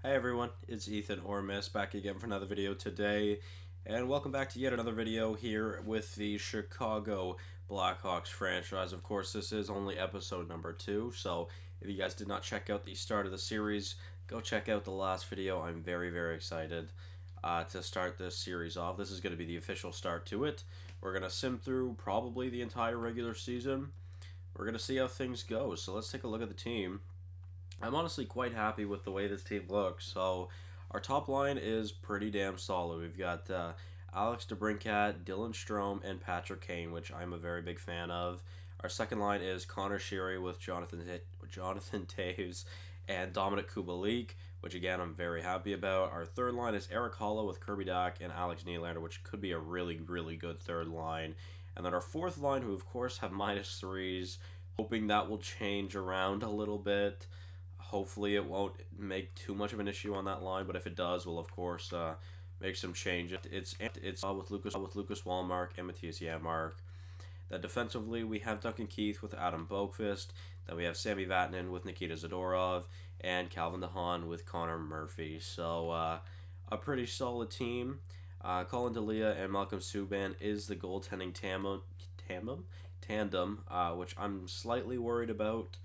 Hi everyone, it's Ethan or Miss back again for another video today, and welcome back to yet another video here with the Chicago Blackhawks franchise. Of course, this is only episode number 2, so if you guys did not check out the start of the series, go check out the last video. I'm very excited to start this series off. This is going to be the official start to it. We're going to sim through probably the entire regular season. We're going to see how things go, so let's take a look at the team. I'm honestly quite happy with the way this team looks. So our top line is pretty damn solid. We've got Alex DeBrincat, Dylan Strome, and Patrick Kane, which I'm a very big fan of. Our second line is Connor Sheary with Jonathan Toews and Dominic Kubalik, which again I'm very happy about. Our third line is Eric Holla with Kirby Dach and Alex Nylander, which could be a really good third line. And then our fourth line, who of course have -3s, hoping that will change around a little bit. Hopefully it won't make too much of an issue on that line, but if it does, we'll of course make some changes. It's with Lucas Wallmark and Matthias Janmark. Then defensively, we have Duncan Keith with Adam Boqvist. Then we have Sami Vatanen with Nikita Zadorov and Calvin DeHaan with Connor Murphy. So a pretty solid team. Colin Delia and Malcolm Subban is the goaltending tandem, which I'm slightly worried about.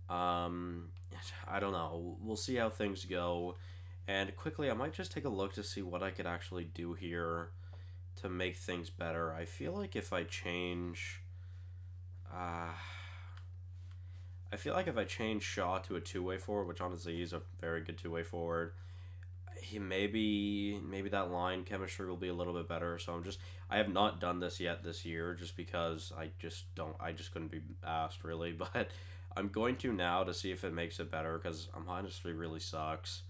I don't know. We'll see how things go. And quickly, I might just take a look to see what I could actually do here to make things better. I feel like if I change... I feel like if I change Shaw to a two-way forward, which honestly he's a very good two-way forward, maybe that line chemistry will be a little bit better. So I have not done this yet this year just because I just couldn't be asked really, but I'm going to now to see if it makes it better because honestly really sucks.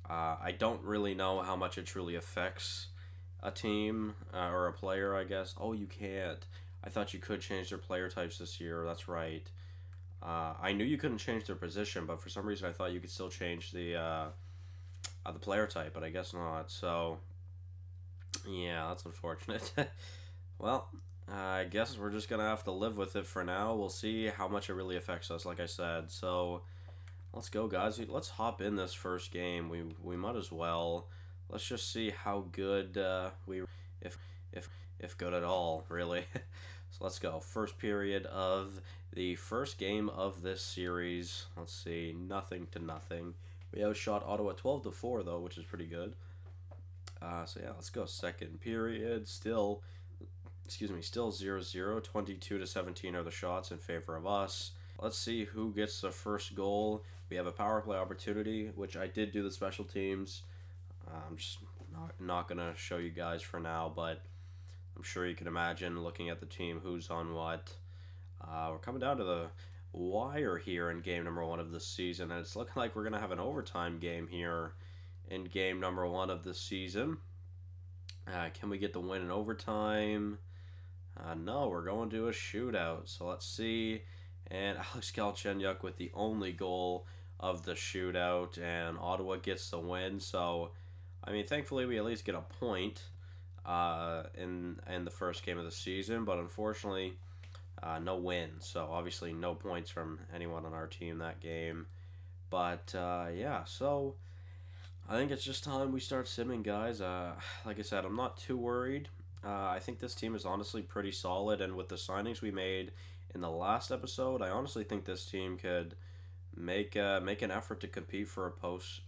I don't really know how much it truly affects a team or a player, I guess. Oh, you can't. I thought you could change their player types this year. That's right. I knew you couldn't change their position, but for some reason I thought you could still change the player type, but I guess not. So, yeah, that's unfortunate. Well, I guess we're just going to have to live with it for now. We'll see how much it really affects us, like I said. So, let's go, guys. Let's hop in this first game. We might as well. Let's just see how good if good at all, really. So, let's go. First period of the first game of this series. Let's see. 0-0. We outshot Ottawa 12-4, though, which is pretty good. So, yeah, let's go. Second period. Still 0-0. 22-17 are the shots in favor of us. Let's see who gets the first goal. We have a power play opportunity, which I did do the special teams. I'm just not going to show you guys for now, but I'm sure you can imagine looking at the team who's on what. We're coming down to the wire here in game number 1 of the season, and it's looking like we're going to have an overtime game here in game number 1 of the season. Can we get the win in overtime? No, we're going to a shootout. So let's see. And Alex Galchenyuk with the only goal of the shootout, and Ottawa gets the win. So, I mean, thankfully we at least get a point in the first game of the season, but unfortunately, no win. So obviously, no points from anyone on our team that game. But yeah, so I think it's just time we start simming, guys. Like I said, I'm not too worried. I think this team is honestly pretty solid, and with the signings we made in the last episode, I honestly think this team could make an effort to compete for a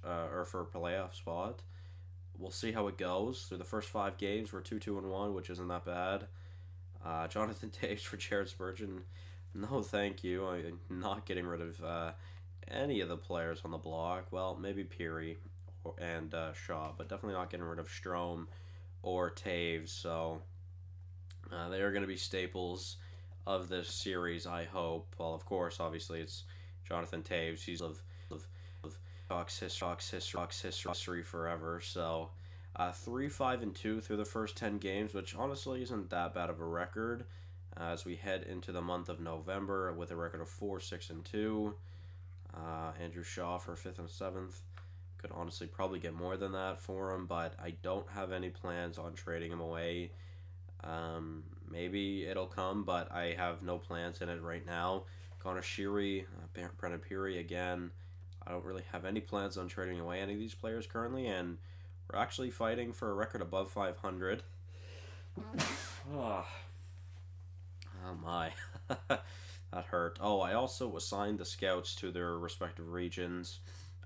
or for a playoff spot. We'll see how it goes. Through the first 5 games, we're 2-2-1, which isn't that bad. Jonathan Toews for Jared Spurgeon. No, thank you. I'm not getting rid of any of the players on the block. Well, maybe Peary and Shaw, but definitely not getting rid of Strome or Toews. So they are going to be staples of this series, I hope. Well, of course, obviously it's Jonathan Toews. He's of Hawks history forever. So 3-5-2 through the first 10 games, which honestly isn't that bad of a record as we head into the month of November with a record of 4-6-2. Andrew Shaw for 5th and 7th. Could honestly probably get more than that for him, but I don't have any plans on trading him away. Maybe it'll come, but I have no plans in it right now. Connor Sheary, Brennan Peary again. I don't really have any plans on trading away any of these players currently, and we're actually fighting for a record above 500. Oh, oh my. That hurt. Oh, I also assigned the scouts to their respective regions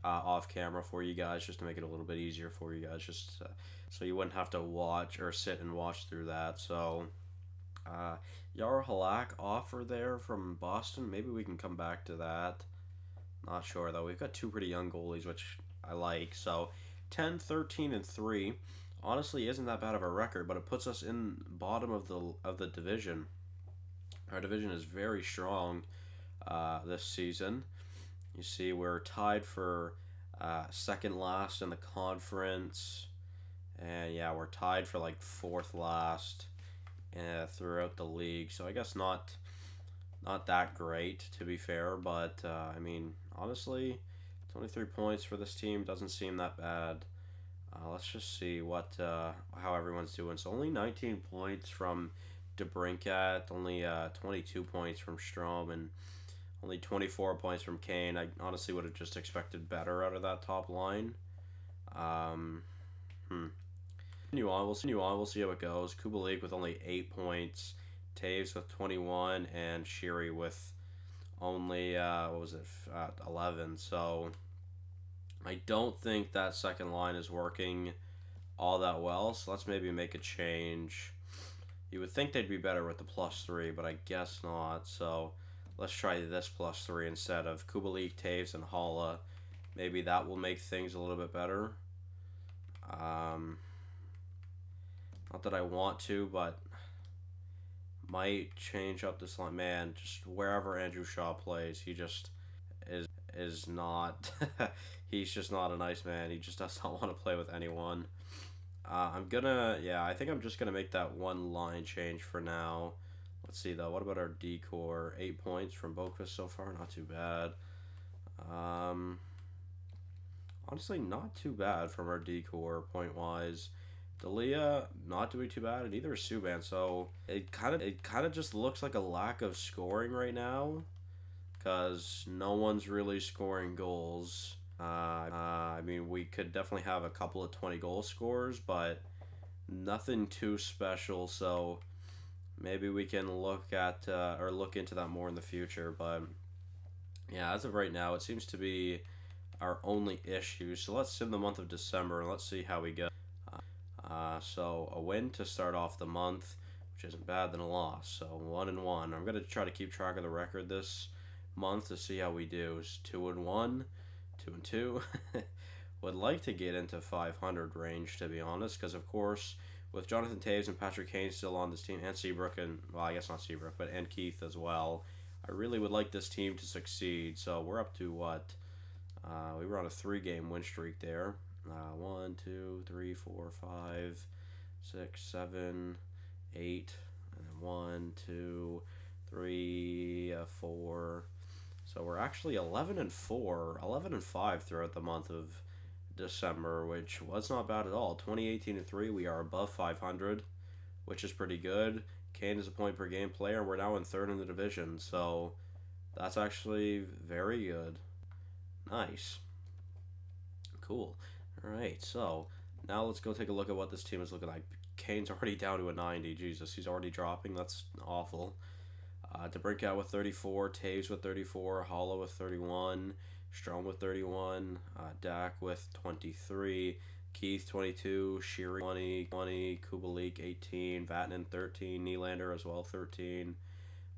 off camera for you guys, just to make it a little bit easier for you guys, just so you wouldn't have to watch or sit and watch through that. So, Yara Halak offer there from Boston. Maybe we can come back to that. Not sure though. We've got two pretty young goalies, which I like. So 10, 13, and 3 honestly isn't that bad of a record, but it puts us in bottom of the division. Our division is very strong this season. You see, we're tied for second last in the conference, and yeah, we're tied for like fourth last throughout the league. So I guess not that great, to be fair, but I mean, honestly, 23 points for this team doesn't seem that bad. Let's just see how everyone's doing. So only 19 points from DeBrincat, only 22 points from Strome, and only 24 points from Kane. I honestly would have just expected better out of that top line. Continue on. We'll see how it goes. Kubalik with only 8 points. Taves with 21, and Sheary with only 11. So I don't think that second line is working all that well. So let's maybe make a change. You would think they'd be better with the +3, but I guess not. So let's try this +3 instead of Kubalik, Taves, and Holla. Maybe that will make things a little bit better. Not that I want to, but might change up this line. Man, just wherever Andrew Shaw plays, he just is not he's just not a nice man. He just does not want to play with anyone. I think I'm just gonna make that one line change for now. Let's see though, what about our D-core? 8 points from Boqvist so far, not too bad. Honestly, not too bad from our D-core point wise. Dalia not doing too bad, and neither is Subban. So it kind of just looks like a lack of scoring right now, because no one's really scoring goals. I mean, we could definitely have a couple of 20-goal scores, but nothing too special. So maybe we can look into that more in the future. But yeah, as of right now, it seems to be our only issue. So let's sim the month of December and let's see how we go. So a win to start off the month, which isn't bad than a loss. So 1-1. I'm gonna try to keep track of the record this month to see how we do. It's 2-1, 2-2. Would like to get into 500 range, to be honest, because of course with Jonathan Taves and Patrick Kane still on this team, and Seabrook, and well, I guess not Seabrook, but and Keith as well, I really would like this team to succeed. So we're up to what? We were on a 3-game win streak there. 1, 2, 3, 4, 5, 6, 7, 8, and 1, 2, 3, 4. So we're actually 11-4, 11-5 throughout the month of December, which was not bad at all. 2018-3, we are above 500, which is pretty good. Kane is a point per game player, and we're now in 3rd in the division, so that's actually very good. Nice. Cool. Alright, so now let's go take a look at what this team is looking like. Kane's already down to a 90. Jesus, he's already dropping. That's awful. DeBrincat with 34, Taves with 34, Holla with 31, Strome with 31, Dak with 23, Keith 22, Sheary 20, Kubalik 18, Vatanen 13, Nylander as well 13,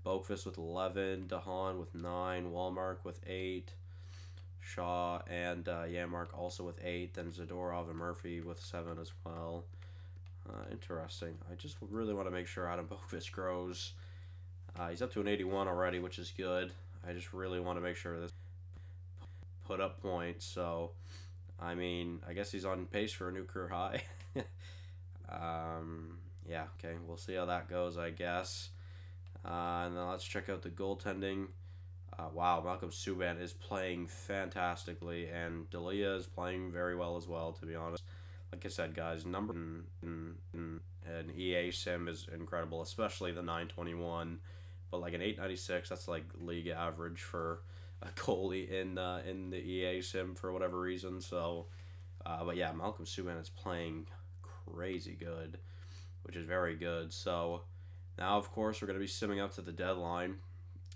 Boqvist with 11, Dahan with 9, Walmark with 8, Shaw and Yamark also with 8, then Zadorov and Murphy with 7 as well. Interesting. I just really want to make sure Adam Boqvist grows. He's up to an 81 already, which is good. I just really want to make sure this put up points. So, I mean, I guess he's on pace for a new career high. Yeah, okay, we'll see how that goes, I guess. And then let's check out the goaltending. Wow, Malcolm Subban is playing fantastically, and Dalia is playing very well as well, to be honest. Like I said, guys, number in an EA sim is incredible, especially the 921. But like an 896, that's like league average for a goalie in the EA sim for whatever reason. So, but yeah, Malcolm Subban is playing crazy good, which is very good. So now, of course, we're going to be simming up to the deadline,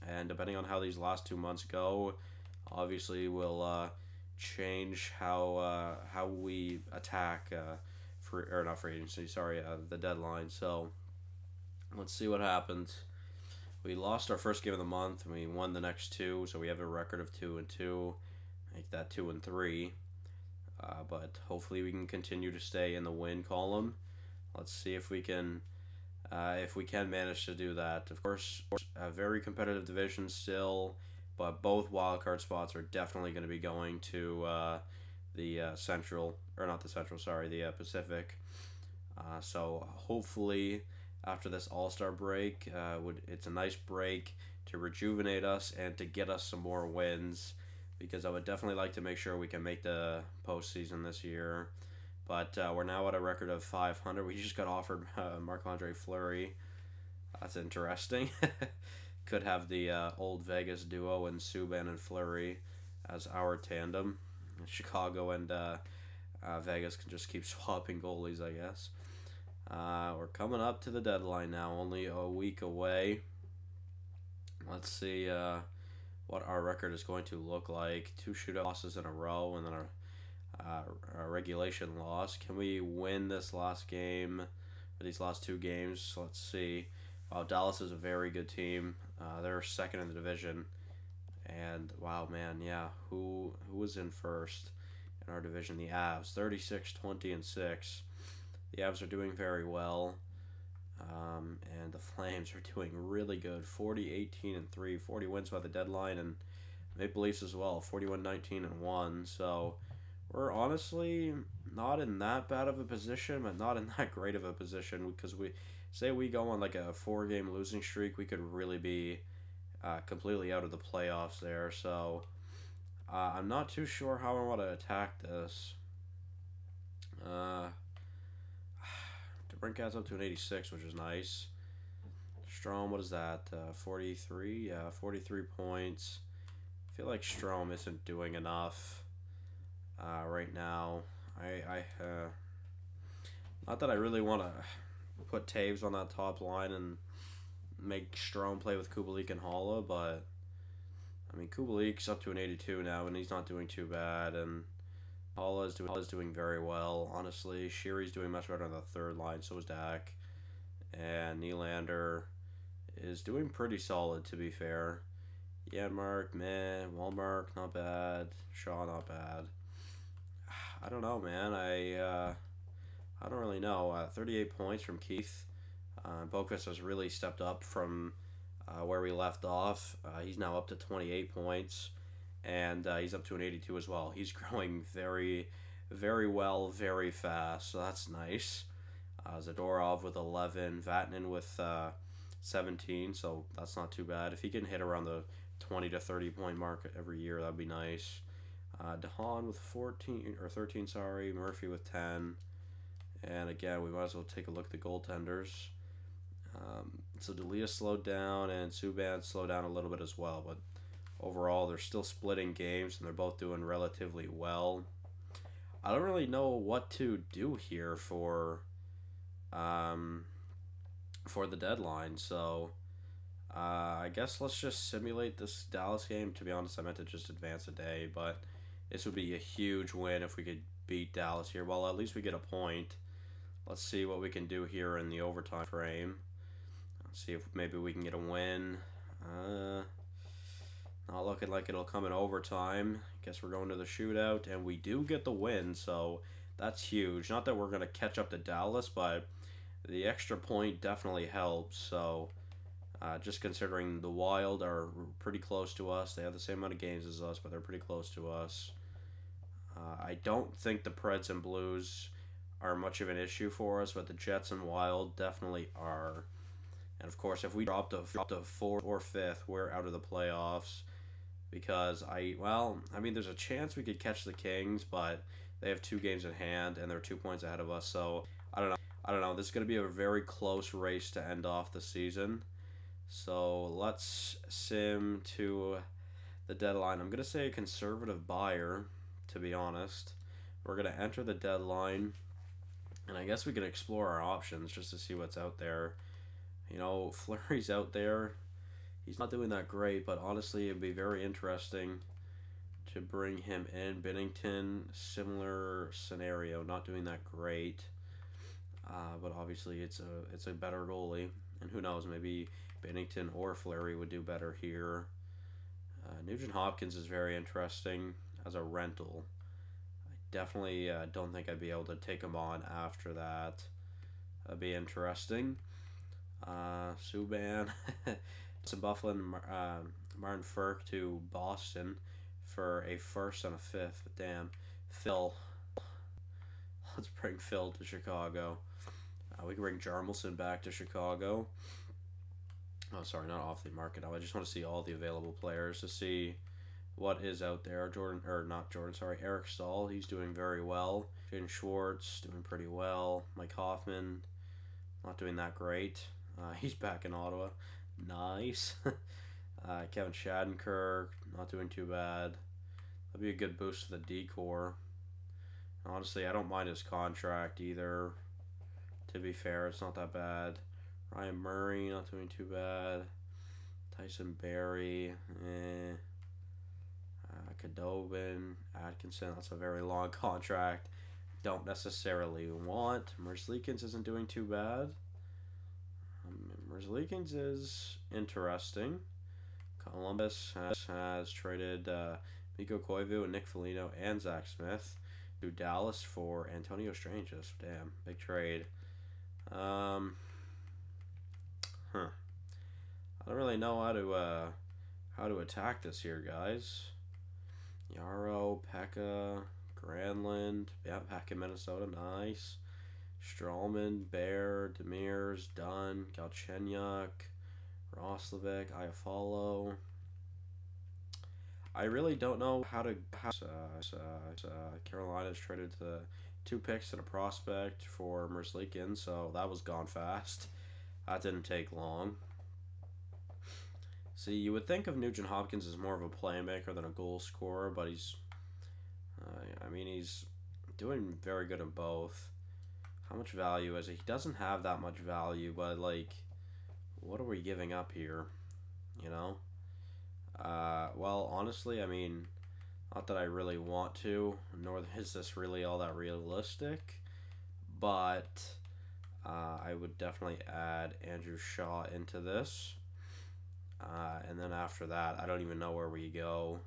and depending on how these last 2 months go, obviously will change how we attack not free agency, sorry, the deadline. So let's see what happens. We lost our first game of the month, and we won the next two, so we have a record of 2-2. Make that 2-3. But hopefully we can continue to stay in the win column. Let's see if we can manage to do that. Of course, a very competitive division still, but both wildcard spots are definitely going to be going to the Central, or not the Central, sorry, the Pacific. So hopefully after this All-Star break, it's a nice break to rejuvenate us and to get us some more wins, because I would definitely like to make sure we can make the postseason this year. But we're now at a record of 500. We just got offered Marc-Andre Fleury. That's interesting. Could have the old Vegas duo and Subban and Fleury as our tandem. Chicago and Vegas can just keep swapping goalies, I guess. We're coming up to the deadline now, only a week away. Let's see what our record is going to look like. 2 shootout losses in a row, and then a regulation loss. Can we win this last game, or these last 2 games? Let's see. Wow, Dallas is a very good team. They're second in the division. And wow, man, yeah, who was in first in our division? The Avs, 36, 20, and 6. The Avs are doing very well, and the Flames are doing really good. 40, 18, and 3, 40 wins by the deadline, and Maple Leafs as well, 41, 19, and 1. So we're honestly not in that bad of a position, but not in that great of a position, because we go on like a 4-game losing streak, we could really be completely out of the playoffs there. So I'm not too sure how I want to attack this. DeBrincat's up to an 86, which is nice. Strome, what is that? 43? Yeah, 43 points. I feel like Strome isn't doing enough right now. Not that I really want to put Taves on that top line and make Strome play with Kubalik and Holla, but I mean, Kubalik's up to an 82 now, and he's not doing too bad, and Holla is doing very well, honestly. Sheary's doing much better on the third line, so is Dak, and Nylander is doing pretty solid, to be fair. Janmark, meh. Walmark, not bad. Shaw, not bad. I don't know, man. I don't really know. 38 points from Keith. Boquist has really stepped up from where we left off. He's now up to 28 points, and he's up to an 82 as well. He's growing very, very well, very fast, so that's nice. Zadorov with 11, Vatanen with 17, so that's not too bad. If he can hit around the 20 to 30 point mark every year, that'd be nice. DeHaan with 14 or 13, sorry. Murphy with 10. And again, we might as well take a look at the goaltenders. So Delia slowed down, and Subban slowed down a little bit as well. But overall, they're still splitting games, and they're both doing relatively well. I don't really know what to do here for the deadline. So I guess let's just simulate this Dallas game. To be honest, I meant to just advance a day, but this would be a huge win if we could beat Dallas here. Well, at least we get a point. Let's see what we can do here in the overtime frame. Let's see if maybe we can get a win. Not looking like it'll come in overtime. Guess we're going to the shootout, and we do get the win, so that's huge. Not that we're going to catch up to Dallas, but the extra point definitely helps. So just considering the Wild are pretty close to us. They have the same amount of games as us, but they're pretty close to us. I don't think the Preds and Blues are much of an issue for us, but the Jets and Wild definitely are. And of course, if we drop to 4th or 5th, we're out of the playoffs. Because there's a chance we could catch the Kings, but they have 2 games in hand and they're 2 points ahead of us. So I don't know. This is going to be a very close race to end off the season. So let's sim to the deadline. I'm going to say a conservative buyer, to be honest. We're going to enter the deadline, and I guess we can explore our options just to see what's out there. You know, Fleury's out there. He's not doing that great, but honestly, it'd be very interesting to bring him in. Binnington, similar scenario, not doing that great. But obviously, it's a better goalie, and who knows, maybe Binnington or Fleury would do better here. Nugent Hopkins is very interesting as a rental. I definitely don't think I'd be able to take him on after that. That'd be interesting. Subban, some Buffalo, Martin Ferk to Boston for a first and a fifth. Damn, Phil. Let's bring Phil to Chicago. We can bring Jarmelson back to Chicago. Oh, sorry, not off the market. I just want to see all the available players to see what is out there. Eric Stahl, he's doing very well. Jaden Schwartz, doing pretty well. Mike Hoffman, not doing that great. He's back in Ottawa. Nice. Kevin Shattenkirk, not doing too bad. That'd be a good boost to the decor. Honestly, I don't mind his contract either. To be fair, it's not that bad. Ryan Murray, not doing too bad. Tyson Barrie, Kadobin, Atkinson, that's a very long contract. Don't necessarily want. Merzlikins isn't doing too bad. Merzlikins is interesting. Columbus has traded Mikko Koivu and Nick Foligno and Zach Smith to Dallas for Antonio Stranges. Damn, big trade. I don't really know how to attack this here, guys. Yarrow, Pekka, Granlund, yeah, back in Minnesota, nice. Strawman, Bear, Demers, Dunn, Galchenyuk, Roslovic, Iafallo. I really don't know how to. Carolina's traded the 2 picks and a prospect for Merzlikins, so that was gone fast. That didn't take long. See, you would think of Nugent Hopkins as more of a playmaker than a goal scorer, but he's doing very good in both. How much value is it? He doesn't have that much value, but, like, what are we giving up here? You know? Well, honestly, I mean, not that I really want to, nor is this really all that realistic, but I would definitely add Andrew Shaw into this. And then after that, I don't even know where we go.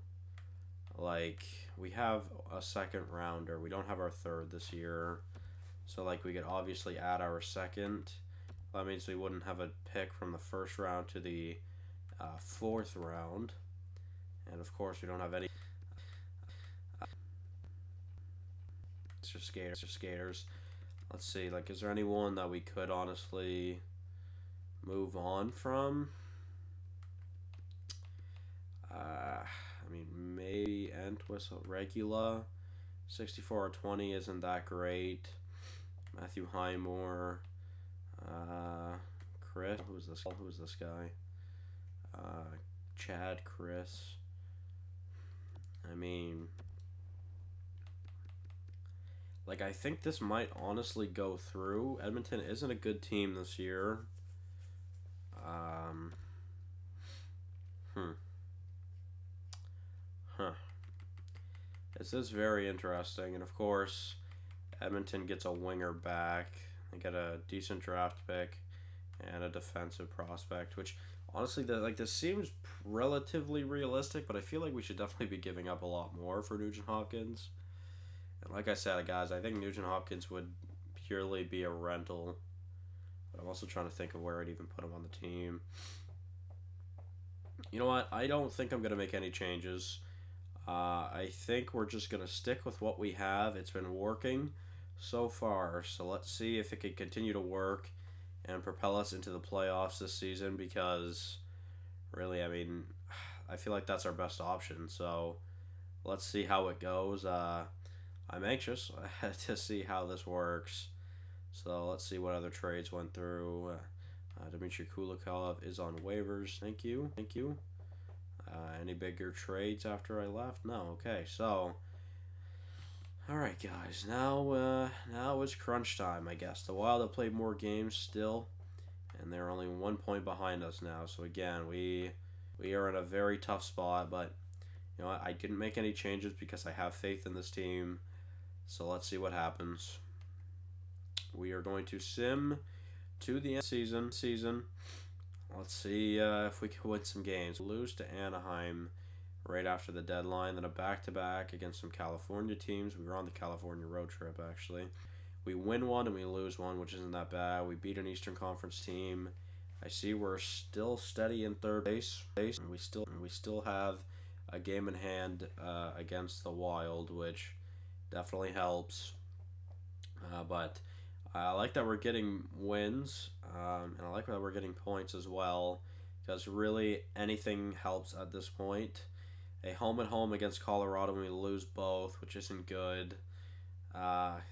Like, we have a second rounder. We don't have our third this year. So, like, we could obviously add our second. That means we wouldn't have a pick from the first round to the 4th round. And, of course, we don't have any. It's just skaters. Let's see, like, is there anyone that we could honestly move on from? I mean, maybe Entwistle, Regula, 64 or 20 isn't that great. Matthew Highmore, Chris, who's this guy? Chad Chris. I mean, like, I think this might honestly go through. Edmonton isn't a good team this year. This is very interesting, and of course, Edmonton gets a winger back. They get a decent draft pick and a defensive prospect, which honestly, this seems relatively realistic, but I feel like we should definitely be giving up a lot more for Nugent Hopkins. And like I said, guys, I think Nugent Hopkins would purely be a rental. But I'm also trying to think of where I'd even put him on the team. You know what? I don't think I'm going to make any changes. I think we're just going to stick with what we have. It's been working so far, so let's see if it can continue to work and propel us into the playoffs this season, because really, I mean, I feel like that's our best option. So let's see how it goes. I'm anxious to see how this works. So let's see what other trades went through. Dmitry Kulikov is on waivers. Thank you. Any bigger trades after I left? No. Okay, so all right, guys. Now it's crunch time, I guess. The Wild have played more games still, and they're only 1 point behind us now. So again, we are in a very tough spot. But you know what? I didn't make any changes because I have faith in this team. So let's see what happens. We are going to sim to the end of the season. Let's see if we can win some games. Lose to Anaheim right after the deadline, then a back-to-back against some California teams. We were on the California road trip, actually. We win one and we lose one, which isn't that bad. We beat an Eastern Conference team. I see we're still steady in third base. And we still have a game in hand against the Wild, which definitely helps. But I like that we're getting wins, and I like that we're getting points as well, because really anything helps at this point. A home against Colorado, and we lose both, which isn't good.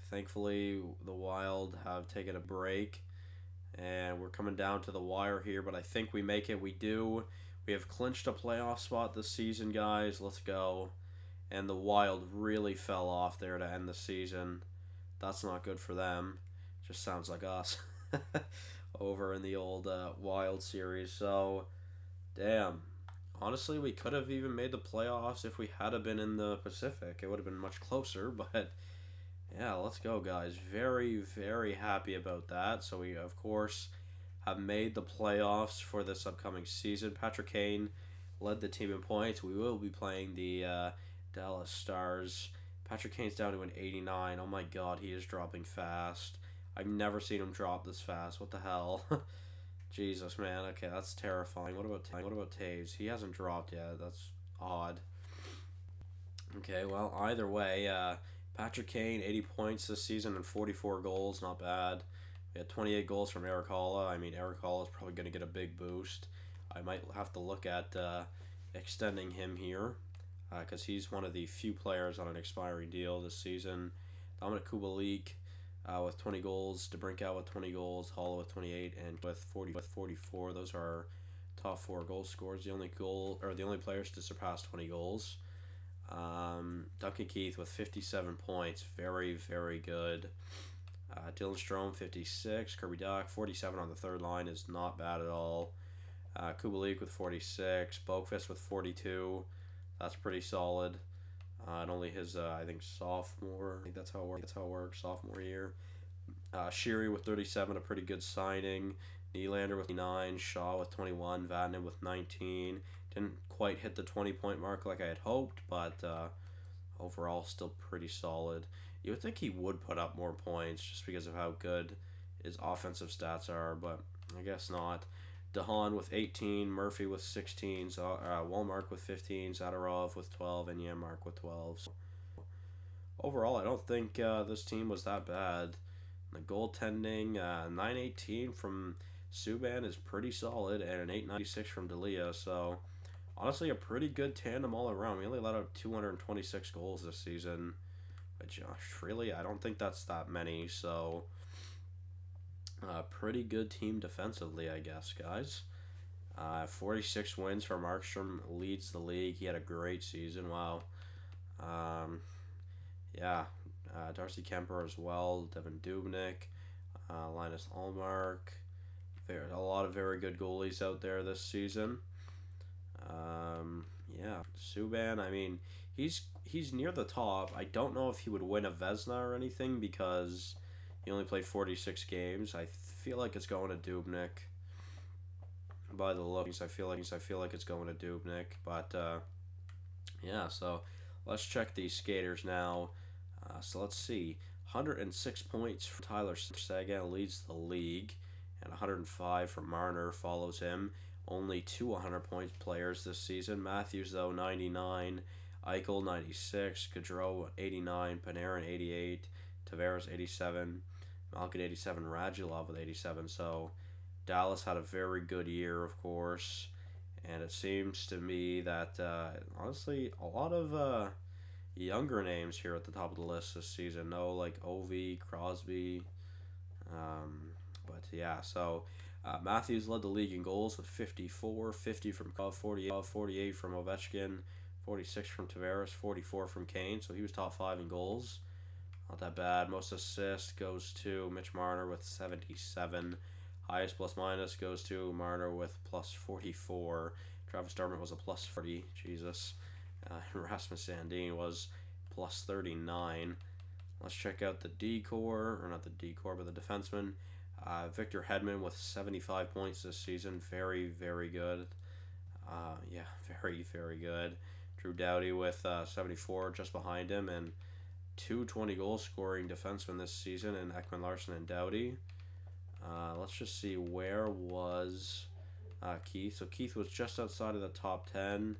Thankfully, the Wild have taken a break, and we're coming down to the wire here, but I think we make it. We do. We have clinched a playoff spot this season, guys. Let's go. And the Wild really fell off there to end the season. That's not good for them. Just sounds like us over in the old Wild series. So, damn. Honestly, we could have even made the playoffs if we had been in the Pacific. It would have been much closer, but yeah, let's go, guys. Very, very happy about that. So we, of course, have made the playoffs for this upcoming season. Patrick Kane led the team in points. We will be playing the Dallas Stars. Patrick Kane's down to an 89. Oh my god, he is dropping fast. I've never seen him drop this fast. What the hell? Jesus, man. Okay, that's terrifying. What about Taves? He hasn't dropped yet. That's odd. Okay, well, either way, Patrick Kane, 80 points this season and 44 goals. Not bad. We had 28 goals from Eric Halla. I mean, Eric Halla is probably going to get a big boost. I might have to look at extending him here, because he's one of the few players on an expiring deal this season. Dominic Kubalik with 20 goals, DeBrincat with 20 goals, Hall with 28, and with 44. Those are our top 4 goal scorers. The only players to surpass 20 goals. Duncan Keith with 57 points, very, very good. Dylan Strome 56, Kirby Dach 47 on the third line is not bad at all. Kubalik with 46, Boqvist with 42. That's pretty solid. And only his, I think, sophomore. I think that's how it works. Sophomore year. Sheary with 37, a pretty good signing. Nylander with 29, Shaw with 21, Vatanen with 19. Didn't quite hit the 20-point mark like I had hoped, but overall still pretty solid. You would think he would put up more points just because of how good his offensive stats are, but I guess not. Dahan with 18, Murphy with 16, Walmark with 15, Zadorov with 12, and Yanmark with 12. So overall, I don't think this team was that bad. The goaltending, 918 from Subban is pretty solid, and an 896 from Delia. So honestly, a pretty good tandem all around. We only let up 226 goals this season, which really, I don't think that's that many. So pretty good team defensively, I guess, guys. 46 wins for Markstrom, leads the league. He had a great season. Wow. Yeah. Darcy Kemper as well. Devin Dubnyk. Linus Ullmark. A lot of very good goalies out there this season. Yeah. Subban, I mean, he's near the top. I don't know if he would win a Vezina or anything because he only played 46 games. I feel like it's going to Dubnyk. By the looks, I feel like it's going to Dubnyk. But yeah, so let's check these skaters now. So let's see. 106 points for Tyler Seguin leads the league, and 105 for Marner follows him. Only 2 100-point players this season. Matthews, though, 99. Eichel, 96. Gaudreau, 89. Panarin, 88. Tavares, 87. Malkin, 87. Radulov with 87. So Dallas had a very good year, of course. And it seems to me that, honestly, a lot of younger names here at the top of the list this season. No, like Ovi, Crosby. But yeah, so Matthews led the league in goals with 54, 50 from Kov, 48 from Ovechkin, 46 from Tavares, 44 from Kane. So he was top 5 in goals. Not that bad. Most assists goes to Mitch Marner with 77. Highest plus minus goes to Marner with plus 44. Travis Dermott was a plus 40. Jesus. Rasmus Sandin was plus 39. Let's check out the D-core, or not the D-core, but the defenseman. Victor Hedman with 75 points this season. Very, very good. Yeah, very, very good. Drew Doughty with 74 just behind him, and 220 goal scoring defensemen this season in Ekman Larson and Doughty. Let's just see, where was Keith? So Keith was just outside of the top 10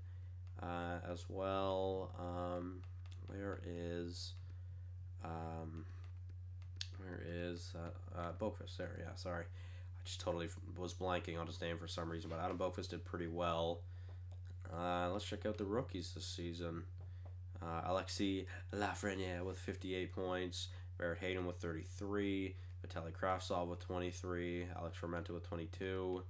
as well. Where is Boqvist there? Yeah, sorry. I just totally was blanking on his name for some reason, but Adam Boqvist did pretty well. Let's check out the rookies this season. Alexis Lafreniere with 58 points, Barrett Hayden with 33, Vitaly Kravtsov with 23, Alex Fermenta with 22.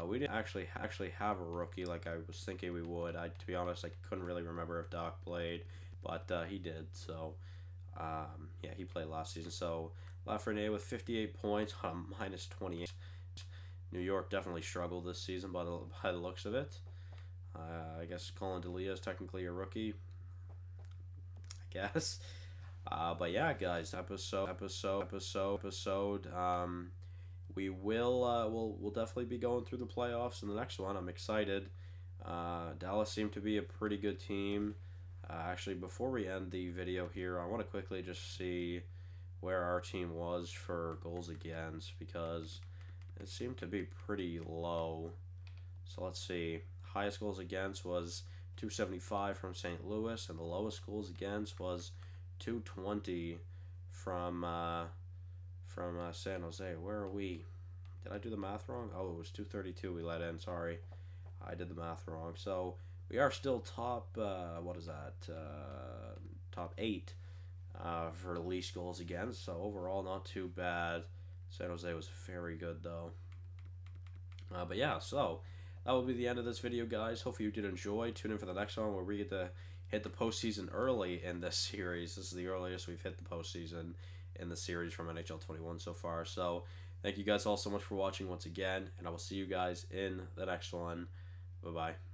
We didn't actually have a rookie like I was thinking we would. To be honest, I couldn't really remember if Doc played, but he did. So yeah, he played last season. So Lafreniere with 58 points on minus 28. New York definitely struggled this season by the looks of it. I guess Colin DeLeo is technically a rookie, I guess. But yeah, guys, episode. We will we'll definitely be going through the playoffs in the next one. I'm excited. Dallas seemed to be a pretty good team. Actually, before we end the video here, I want to quickly just see where our team was for goals against, because it seemed to be pretty low. So let's see. Highest goals against was 275 from St. Louis, and the lowest goals against was 220 from San Jose. Where are we? Did I do the math wrong? Oh, it was 232 we let in. Sorry, I did the math wrong. So we are still top. What is that? Top 8 for the least goals against. So overall, not too bad. San Jose was very good though. But yeah, so that will be the end of this video, guys. Hopefully you did enjoy. Tune in for the next one where we get to hit the postseason early in this series. This is the earliest we've hit the postseason in the series from NHL 21 so far. So thank you guys all so much for watching once again, and I will see you guys in the next one. Bye-bye.